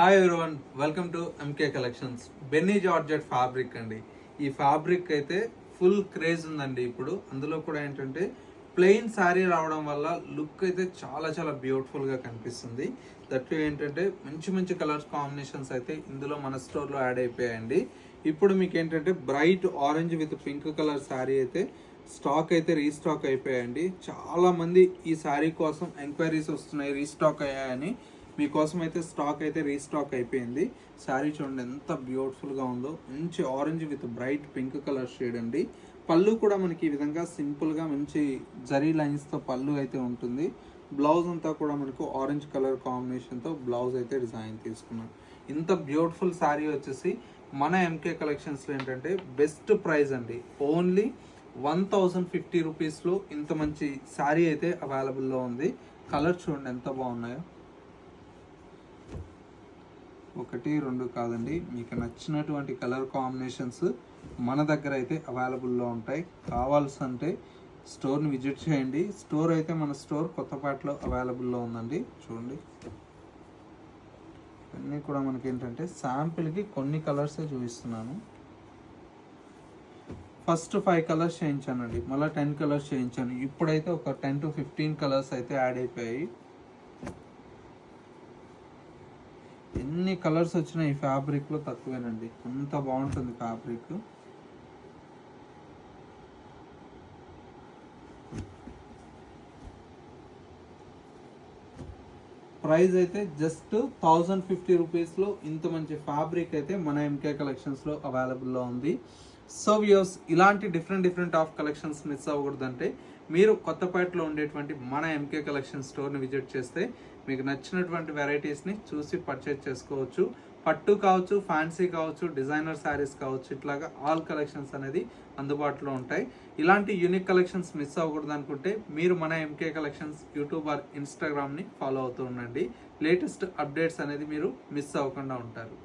Hi everyone, welcome to MK collections. బెన్నీ georgette fabric అండి. ఈ ఫ్యాబ్రిక్ అయితే ఫుల్ క్రేజ్ ఉందండి ఇప్పుడు. అందులో కూడా ఏంటంటే ప్లెయిన్ శారీ రావడం వల్ల లుక్ అయితే చాలా చాలా బ్యూటిఫుల్గా కనిపిస్తుంది. దట్టు ఏంటంటే మంచి మంచి కలర్స్ కాంబినేషన్స్ అయితే ఇందులో మన స్టోర్లో యాడ్ అయిపోయాయండి. ఇప్పుడు మీకు ఏంటంటే bright orange with pink colour sari అయితే స్టాక్ అయితే రీస్టాక్ అయిపోయాయండి. చాలా మంది ఈ శారీ కోసం ఎంక్వైరీస్ వస్తున్నాయి, రీస్టాక్ అయ్యాయని. మీకోసం అయితే స్టాక్ అయితే రీస్టాక్ అయిపోయింది. శారీ చూడండి ఎంత బ్యూటిఫుల్గా ఉందో. మంచి orange with bright pink colour shade అండి. పళ్ళు కూడా మనకి ఈ విధంగా సింపుల్గా మంచి జరీ లైన్స్తో పళ్ళు అయితే ఉంటుంది. బ్లౌజ్ అంతా కూడా మనకు ఆరెంజ్ కలర్ కాంబినేషన్తో బ్లౌజ్ అయితే డిజైన్ తీసుకున్నాం. ఇంత బ్యూటిఫుల్ శారీ వచ్చేసి మన ఎంకే కలెక్షన్స్లో ఏంటంటే బెస్ట్ ప్రైస్ అండి. ఓన్లీ 1050 రూపీస్లో ఇంత మంచి శారీ అయితే అవైలబుల్లో ఉంది. కలర్ చూడండి ఎంత బాగున్నాయో. ఒకటి రెండు కాదండి, మీకు నచ్చినటువంటి కలర్ కాంబినేషన్స్ మన దగ్గర అయితే అవైలబుల్లో ఉంటాయి. కావాల్సింటే స్టోర్ని విజిట్ చేయండి. స్టోర్ అయితే మన స్టోర్ కొత్తపేటలో అవైలబుల్లో ఉందండి. చూడండి ఇవన్నీ కూడా మనకి ఏంటంటే శాంపిల్కి కొన్ని కలర్సే చూపిస్తున్నాను. ఫస్ట్ 5 కలర్స్ చేయించానండి, మళ్ళీ 10 కలర్స్ చేయించాను. ఇప్పుడైతే ఒక 10 to 15 కలర్స్ అయితే యాడ్ అయిపోయాయి. ఎన్ని కలర్స్ వచ్చినా ఈ ఫ్యాబ్రిక్లో తక్కువేనండి, అంత బాగుంటుంది ఫ్యాబ్రిక్. ప్రైస్ అయితే జస్ట్ 1050 రూపీస్లో ఇంత మంచి ఫ్యాబ్రిక్ అయితే మన ఎంకే కలెక్షన్స్లో అవైలబుల్లో ఉంది. సో వ్యూస్, ఇలాంటి డిఫరెంట్ ఆఫ్ కలెక్షన్స్ మిస్ అవ్వకూడదంటే మీరు కొత్తపేటలో ఉండేటువంటి మన ఎంకే కలెక్షన్ స్టోర్ని విజిట్ చేస్తే మీకు నచ్చినటువంటి వెరైటీస్ని చూసి పర్చేజ్ చేసుకోవచ్చు. పట్టు కావచ్చు, ఫ్యాన్సీ కావచ్చు, డిజైనర్ శారీస్ కావచ్చు, ఇట్లాగా ఆల్ కలెక్షన్స్ అనేది అందుబాటులో ఉంటాయి. ఇలాంటి యూనిక్ కలెక్షన్స్ మిస్ అవ్వకూడదు అనుకుంటే మీరు మన ఎంకే కలెక్షన్స్ యూట్యూబ్ ఆర్ ఇన్స్టాగ్రామ్ని ఫాలో అవుతూ ఉండండి. లేటెస్ట్ అప్డేట్స్ అనేది మీరు మిస్ అవ్వకుండా ఉంటారు.